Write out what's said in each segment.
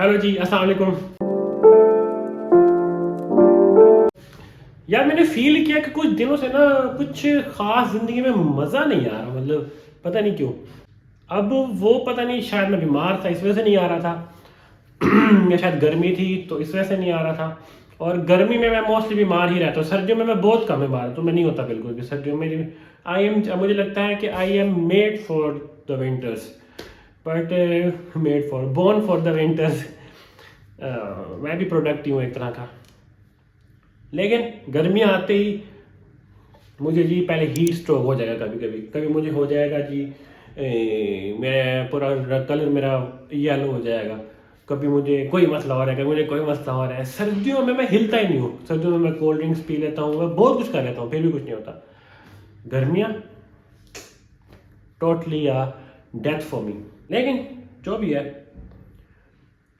Hello जी, अस्सलाम वालेकुम। यार मैंने फील किया कि कुछ दिनों से ना कुछ खास ज़िंदगी में मज़ा नहीं आ रहा, मतलब पता नहीं क्यों। अब वो पता नहीं, शायद मैं बीमार था इस वजह से नहीं आ रहा था या शायद गर्मी थी तो इस वजह से नहीं आ रहा था। और गर्मी में मैं मोस्टली बीमार ही रहता हूँ, सर्दियों में मैं बहुत कम बीमार हूँ, तो मैं नहीं होता बिल्कुल भी सर्दियों में। आई एम मुझे लगता है कि I am made for the winters, but made for born for the winters. मैं भी प्रोडक्ट ही हूँ एक तरह का। लेकिन गर्मी आते ही मुझे जी पहले हीट स्ट्रोक हो जाएगा, कभी कभी कभी मुझे हो जाएगा जी। मैं पूरा कलर मेरा येलो हो जाएगा। कभी मुझे कोई मसला हो रहा है, कभी मुझे कोई मसला हो रहा है। सर्दियों में मैं हिलता ही नहीं हूँ, सर्दियों में मैं कोल्ड ड्रिंक्स पी लेता हूँ, मैं बहुत कुछ कर लेता हूँ, फिर भी कुछ नहीं होता। गर्मियाँ टोटली डेथ फॉर मी। लेकिन जो भी है,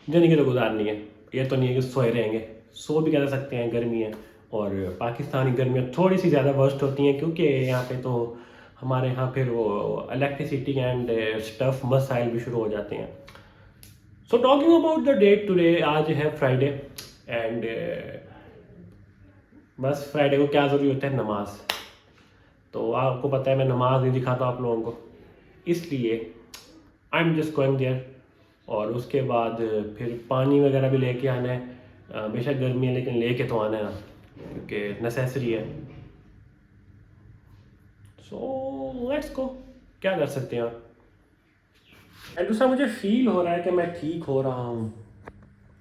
जिंदगी तो गुजारनी है। ये तो नहीं है कि सोए रहेंगे, सो भी कह सकते हैं, गर्मी है। और पाकिस्तानी गर्मियाँ थोड़ी सी ज़्यादा वर्स्ट होती हैं क्योंकि यहाँ पे तो हमारे यहाँ फिर वो इलेक्ट्रिसिटी एंड स्टफ मसाइल भी शुरू हो जाते हैं। So talking about the date today, आज है फ्राइडे एंड बस फ्राइडे को क्या ज़रूरी होता है, नमाज। तो आपको पता है मैं नमाज नहीं दिखाता आप लोगों को, इसलिए I am just going there. और उसके बाद फिर पानी वगैरह भी लेके आना है। बेशक गर्मी है लेकिन लेके तो आना है क्योंकि नेसेसरी है। सो लेट्स गो, क्या कर सकते हैं आप। एंड दूसरा, मुझे फील हो रहा है कि मैं ठीक हो रहा हूँ।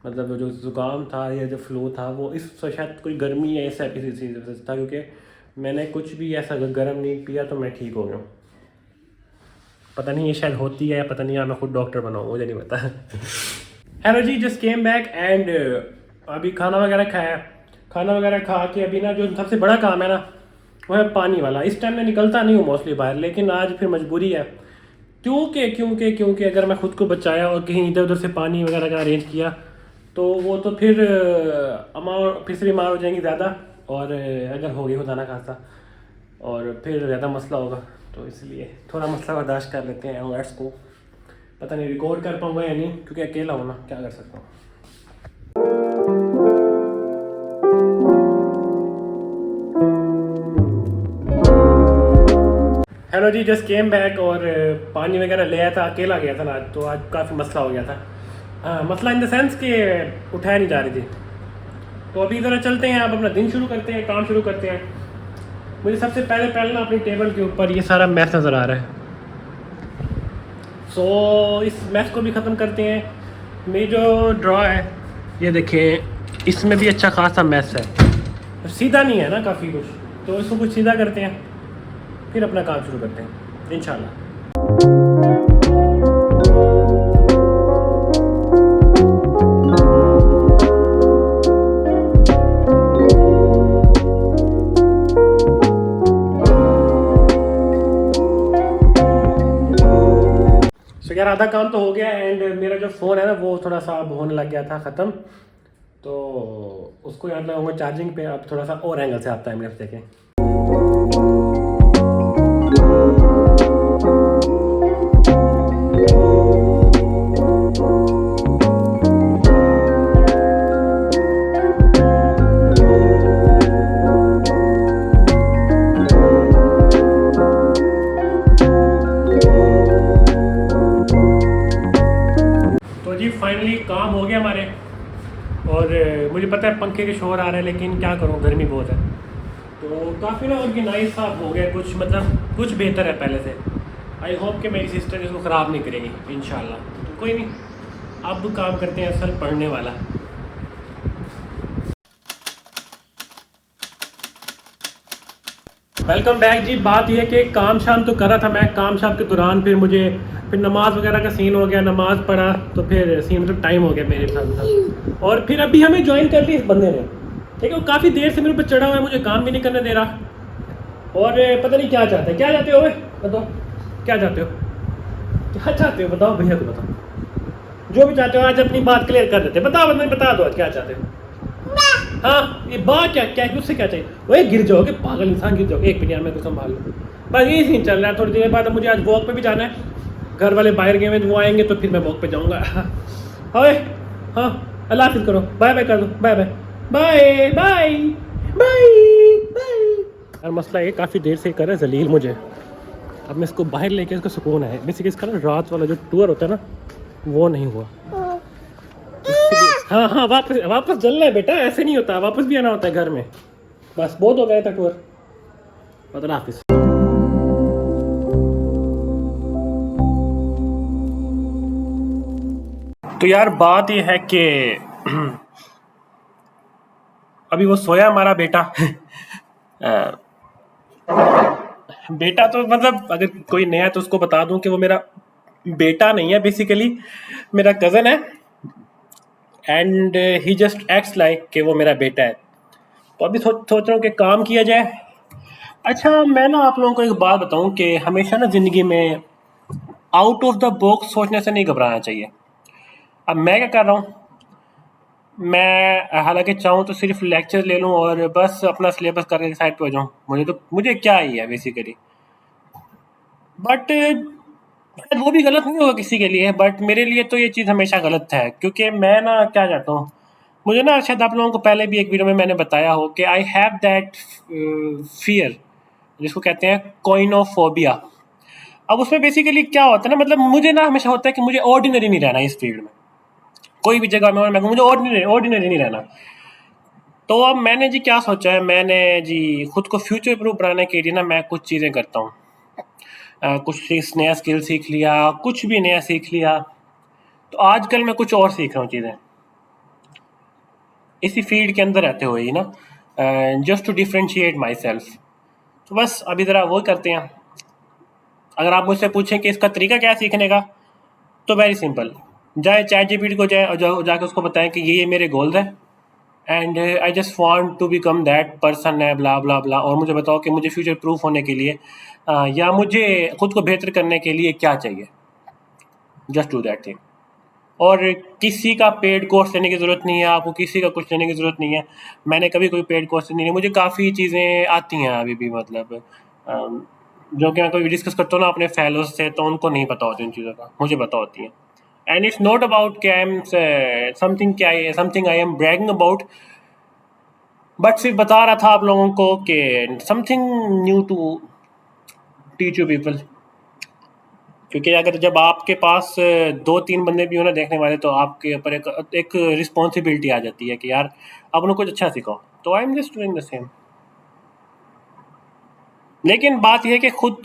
मतलब जो ज़ुकाम था या जो फ्लू था वो इस शायद कोई गर्मी या ऐसा किसी चीज़ से था, क्योंकि मैंने कुछ भी ऐसा गर्म नहीं पिया तो मैं ठीक हो गया हूँ। पता नहीं ये शायद होती है या पता नहीं, मैं खुद डॉक्टर बनाऊँ, मुझे नहीं पता। Hello ji, just came back and अभी खाना वगैरह खाया। खाना वगैरह खा के अभी ना जो सबसे बड़ा काम है ना वो है पानी वाला। इस टाइम मैं निकलता नहीं हूँ मोस्टली बाहर, लेकिन आज फिर मजबूरी है। क्योंकि अगर मैं खुद को बचाया और कहीं इधर उधर से पानी वगैरह का अरेंज किया तो वो तो फिर अम्मा फिर से बीमार हो जाएंगी ज़्यादा। और अगर हो गई खुदा ना खासा और फिर ज़्यादा मसला होगा, तो इसलिए थोड़ा मसला बर्दाश्त कर लेते हैं। लेट्स को, पता नहीं रिकॉर्ड कर पाऊँगा या नहीं क्योंकि अकेला हूँ ना, क्या कर सकता हूँ। Hello ji, just came back और पानी वगैरह ले आया था, अकेला गया था ना आज, तो आज काफ़ी मसला हो गया था। मसला इन द सेंस कि उठाया नहीं जा रही थी। तो अभी ज़रा चलते हैं, आप अपना दिन शुरू करते हैं, काम शुरू करते हैं। मुझे सबसे पहले ना अपनी टेबल के ऊपर ये सारा मैस नज़र आ रहा है। सो इस मैस को भी ख़त्म करते हैं। मेरी जो ड्रॉ है ये देखें, इसमें भी अच्छा खासा मैस है, सीधा नहीं है ना काफ़ी कुछ, तो इसको कुछ सीधा करते हैं फिर अपना काम शुरू करते हैं इंशाल्लाह। सो यार आधा काम तो हो गया एंड मेरा जो फ़ोन है ना वो थोड़ा सा अब होने लग गया था ख़त्म, तो उसको याद लगाऊंगा चार्जिंग पे। अब थोड़ा सा और एंगल से आता है, मेरे देखें। फाइनली काम हो गया हमारे। और मुझे पता है पंखे के शोर आ रहे हैं, लेकिन क्या करूँ, गर्मी बहुत है। तो काफ़ी ना ऑर्गेनाइज सा हो गया कुछ, मतलब कुछ बेहतर है पहले से। आई होप कि मेरी सिस्टर इसको ख़राब नहीं करेगी इंशाल्लाह। तो कोई नहीं, अब काम करते हैं असल पढ़ने वाला। वेलकम बैक जी। बात यह है कि काम शाम तो कर रहा था मैं, काम शाम के दौरान फिर नमाज वगैरह का सीन हो गया, नमाज पढ़ा तो फिर सीन मतलब टाइम हो गया मेरे साथ। और फिर अभी हमें ज्वाइन कर लिया इस बंदे ने, ठीक है। वो काफ़ी देर से मेरे ऊपर चढ़ा हुआ है, मुझे काम भी नहीं करने दे रहा। और पता नहीं क्या चाहते हैं, क्या चाहते हो बताओ, क्या चाहते हो, क्या चाहते हो बताओ भैया को बताओ, जो भी चाहते हो। आज अपनी बात क्लियर कर देते, बताओ बता दो आज क्या चाहते हो। हाँ, ये बात क्या क्या उससे क्या चाहिए, वही गिर जाओगे, पागल इंसान गिर जाओगे। एक मिनट यार मैं तो संभाल लूँ, बस यही सीन चल रहा है। थोड़ी देर बाद मुझे आज वॉक पे भी जाना है, घर वाले बाहर गए हैं, वो आएंगे तो फिर मैं वॉक पे जाऊँगा। ओए हाँ, अल्लाह हाफिज़ करो, बाय बाय कर दो, bye bye bye bye bye bye. यार मसला ये काफ़ी देर से कर रहा है जलील मुझे। अब मैं इसको बाहर लेके इसको सुकून है। बेसिकली इसका ना रात वाला जो टूर होता है ना वो नहीं हुआ। हाँ हाँ, वापस वापस चलना है बेटा, ऐसे नहीं होता, वापस भी आना होता है घर में। बस बहुत हो गया था टूर। अल्लाह हाफिज़। तो यार बात ये है कि अभी वो सोया हमारा बेटा। बेटा तो मतलब अगर कोई नया है तो उसको बता दूं कि वो मेरा बेटा नहीं है, बेसिकली मेरा कज़न है। And he just acts like कि वो मेरा बेटा है। तो अभी सोच रहा हूँ कि काम किया जाए। अच्छा, मैं ना आप लोगों को एक बात बताऊं कि हमेशा ना ज़िंदगी में आउट ऑफ द बॉक्स सोचने से नहीं घबराना चाहिए। अब मैं क्या कर रहा हूँ, मैं हालांकि चाहूँ तो सिर्फ लेक्चर ले लूँ और बस अपना सिलेबस करके साइड पे हो जाऊँ, मुझे क्या ही है बेसिकली। बट शायद वो भी गलत नहीं होगा किसी के लिए, बट मेरे लिए तो ये चीज़ हमेशा गलत है, क्योंकि मैं ना क्या चाहता हूँ, मुझे ना शायद आप लोगों को पहले भी एक वीडियो में मैंने बताया हो कि आई हैव दैट फियर जिसको कहते हैं कोइनोफोबिया। अब उसमें बेसिकली क्या होता है ना, मतलब मुझे ना हमेशा होता है कि मुझे ऑर्डिनरी नहीं रहना इस फील्ड में। कोई भी जगह में और मैं मुझे ऑर्डिनरी नहीं रहना। तो अब मैंने जी क्या सोचा है, मैंने जी खुद को फ्यूचर प्रूफ बनाने के लिए ना मैं कुछ चीज़ें करता हूँ। कुछ नया स्किल सीख लिया, कुछ भी नया सीख लिया। तो आजकल मैं कुछ और सीख रहा हूँ चीज़ें इसी फील्ड के अंदर रहते हुए ही ना, just to differentiate myself. तो बस अभी ज़रा वो करते हैं। अगर आप मुझसे पूछें कि इसका तरीका क्या है सीखने का, तो वेरी सिंपल, जाए चैट जीपीटी को जाए और जाके उसको बताएं कि ये मेरे गोल्स हैं and I just want to become that person है ब्ला ब्ला ब्ला, और मुझे बताओ कि मुझे फ्यूचर प्रूफ होने के लिए या मुझे खुद को बेहतर करने के लिए क्या चाहिए। Just do that thing. और किसी का पेड कोर्स लेने की ज़रूरत नहीं है, आपको किसी का कुछ लेने की ज़रूरत नहीं है। मैंने कभी कोई पेड कोर्स नहीं लिया, मुझे काफ़ी चीज़ें आती हैं अभी भी, मतलब जो कि मैं कभी डिस्कस करता हूँ ना अपने फेलोज से, तो उनको नहीं पता होती उन चीज़ों का, मुझे पता होती हैं। एंड इट्स नॉट अबाउट कि I am something I am bragging about, but सिर्फ बता रहा था आप लोगों को कि something new to teach you people. क्योंकि अगर जब आपके पास दो तीन बंदे भी हो ना देखने वाले, तो आपके ऊपर एक रिस्पॉन्सिबिलिटी आ जाती है कि यार अब उन्हें कुछ अच्छा सिखाओ। तो आई am just doing the same. लेकिन बात यह है कि खुद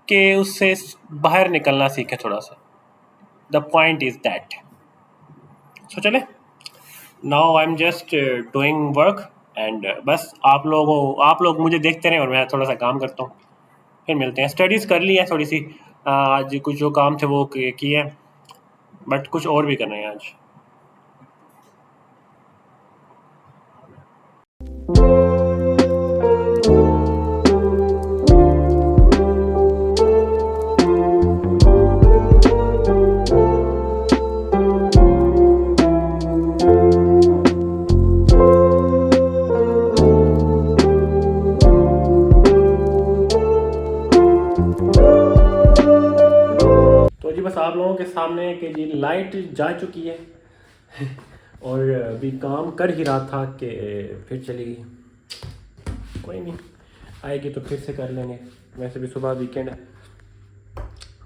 के उससे बाहर निकलना सीखे थोड़ा सा। The point is that. So चले, now I am just doing work and बस आप लोग मुझे देखते रहें और मैं थोड़ा सा काम करता हूँ, फिर मिलते हैं। स्टडीज़ कर ली है थोड़ी सी, आज कुछ जो काम थे वो किए, बट कुछ और भी करना है आज। तो जी बस आप लोगों के सामने कि जी लाइट जा चुकी है और अभी काम कर ही रहा था कि फिर चली गई। कोई नहीं, आएगी तो फिर से कर लेंगे। वैसे भी सुबह वीकेंड है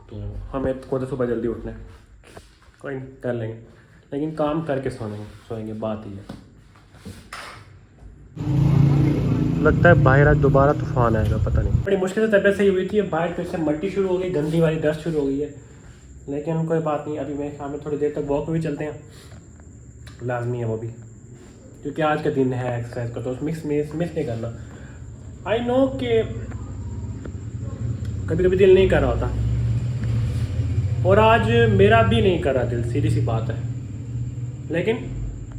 तो हमें तो सुबह जल्दी उठना है, कोई नहीं कर लेंगे, लेकिन काम करके सोएंगे बात ही है। लगता है बाहर आज दोबारा तूफान आएगा, पता नहीं। बड़ी मुश्किल से तबीयत सही हुई थी, बाहर फिर से मट्टी शुरू हो गई, गंदी वाली डस्ट शुरू हो गई है। लेकिन कोई बात नहीं, अभी मैं शाम में थोड़ी देर तक वॉक पे भी चलते हैं, लाजमी है वो भी, क्योंकि आज का दिन है एक्सरसाइज का, तो मिस नहीं करना। आई नो कि कभी कभी दिल नहीं कर रहा होता, और आज मेरा भी नहीं कर रहा दिल, सीधी सी बात है। लेकिन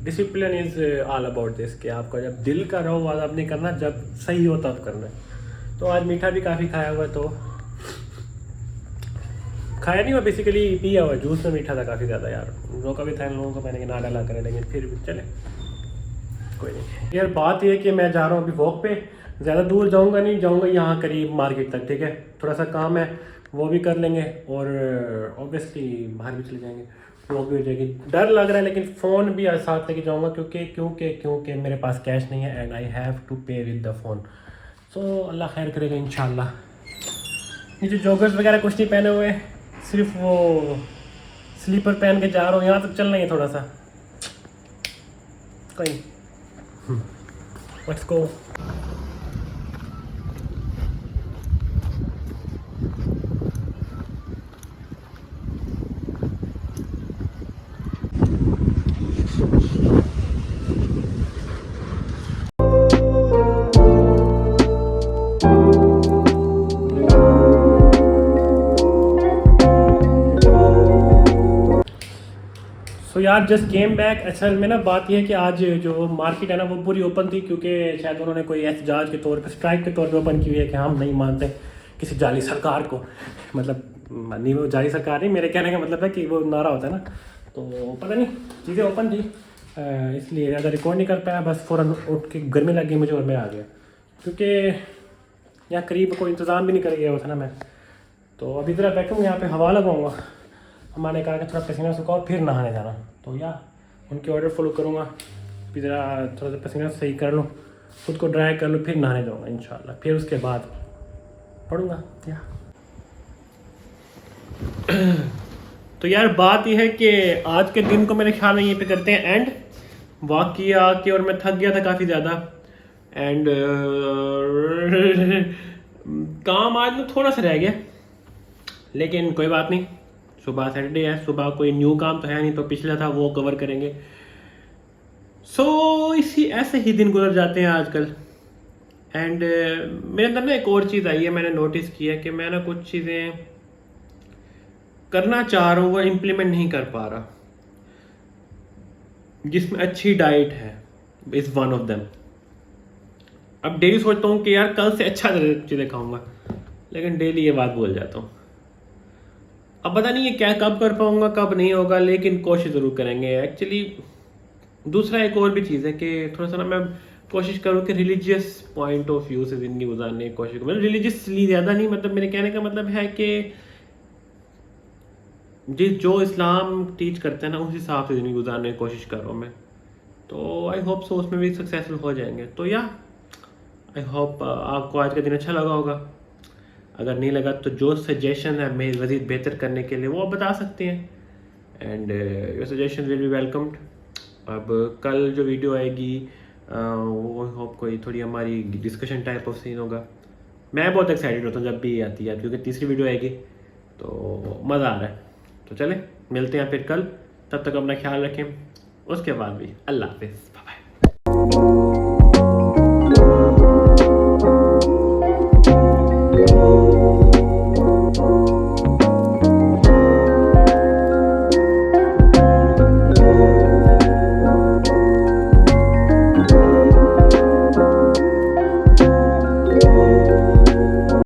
discipline is all about this, कि आपका जब दिल कर रहा हो वादा आप नहीं करना, जब सही हो तब करना है। तो आज मीठा भी काफ़ी खाया हुआ है, तो खाया नहीं हुआ बेसिकली, पिया हुआ। जूस में मीठा था काफ़ी ज़्यादा यार, रोका भी था इन लोगों को मैंने कि ना डाला करें, लेकिन फिर भी चले कोई नहीं। यार बात ये है कि मैं जा रहा हूँ अभी वॉक पे, ज़्यादा दूर जाऊँगा नहीं, जाऊँगा यहाँ करीब मार्केट तक, ठीक है। थोड़ा सा काम है वो भी कर लेंगे और ऑब्वियसली बाहर भी चले जाएंगे। वो भी हो जाएगी। डर लग रहा है लेकिन फ़ोन भी साथ लेके जाऊँगा क्योंकि मेरे पास कैश नहीं है एंड आई हैव टू पे विद द फ़ोन। सो अल्लाह खैर करेगा इंशाल्लाह। ये जो जॉगर्स वगैरह कुछ नहीं पहने हुए, सिर्फ वो स्लीपर पहन के जा रहा हूँ। यहाँ तक चलना ही है थोड़ा सा कहीं। Let's go. सो यार जस्ट केम बैक। असल में ना बात यह है कि आज जो मार्केट है ना वो पूरी ओपन थी क्योंकि शायद उन्होंने कोई एहतजाज के तौर पे, स्ट्राइक के तौर पे ओपन की हुई है कि हम नहीं मानते किसी जाली सरकार को। मतलब नहीं, वो जाली सरकार नहीं, मेरे कहने का मतलब है कि वो नारा होता है ना, तो पता नहीं चीज़ें ओपन थी इसलिए ज़्यादा रिकॉर्ड नहीं कर पाया। बस फ़ौरन उठ के गर्मी लग गई मुझे और मैं आ गया क्योंकि यहाँ करीब कोई इंतज़ाम भी नहीं कर गया हुआ था ना मैं। तो अभी ज़रा बैठूँगा यहाँ पे, हवा लगाऊँगा। हमारे कहा कि थोड़ा पसीना सुखाओ फिर नहाने जाना, तो या उनके ऑर्डर फॉलो करूँगा। फिर ज़रा थोड़ा सा पसीना सही कर लूँ, खुद को ड्राई कर लूँ, फिर नहाने जाऊँगा इंशाल्लाह। फिर उसके बाद पढ़ूँगा या। तो यार बात यह है कि आज के दिन को मेरे ख्याल में यहीं पे करते हैं एंड। वॉक किया आके और मैं थक गया था काफ़ी ज़्यादा एंड काम आज में थोड़ा सा रह गया लेकिन कोई बात नहीं। सुबह सैटरडे है, सुबह कोई न्यू काम तो है नहीं, तो पिछला था वो कवर करेंगे। सो इसी ऐसे ही दिन गुजर जाते हैं आजकल। एंड मेरे अंदर ना एक और चीज़ आई है, मैंने नोटिस किया कि मैं ना कुछ चीज़ें करना चाह रहा हूँ वो इम्प्लीमेंट नहीं कर पा रहा, जिसमें अच्छी डाइट है इज़ वन ऑफ देम। अब डेली सोचता हूँ कि यार कल से अच्छा चीज़ें खाऊंगा, लेकिन डेली ये बात भूल जाता हूँ। अब पता नहीं ये क्या कब कर पाऊंगा कब नहीं होगा, लेकिन कोशिश ज़रूर करेंगे। एक्चुअली दूसरा एक और भी चीज़ है कि थोड़ा सा ना मैं कोशिश करूँ कि रिलीजियस पॉइंट ऑफ व्यू से ज़िंदगी गुजारने की कोशिश करूँ। मतलब रिलीजियसली ज़्यादा नहीं, मतलब मेरे कहने का मतलब है कि जो इस्लाम टीच करते हैं ना उस हिसाब से ज़िंदगी गुजारने की कोशिश कर रहा हूँ मैं। तो आई होप सो उसमें भी सक्सेसफुल हो जाएंगे। तो या आई होप आपको आज का दिन अच्छा लगा होगा। अगर नहीं लगा तो जो सजेशन है मैं मज़ीद बेहतर करने के लिए वो आप बता सकते हैं and your suggestion will be welcomed. अब कल जो वीडियो आएगी वो होप कोई थोड़ी हमारी डिस्कशन टाइप ऑफ सीन होगा। मैं बहुत एक्साइटेड होता हूँ जब भी आती है क्योंकि तीसरी वीडियो आएगी तो मज़ा आ रहा है। तो चले मिलते हैं फिर कल, तब तक अपना ख्याल रखें। उसके बाद भी अल्लाह हाफिज़।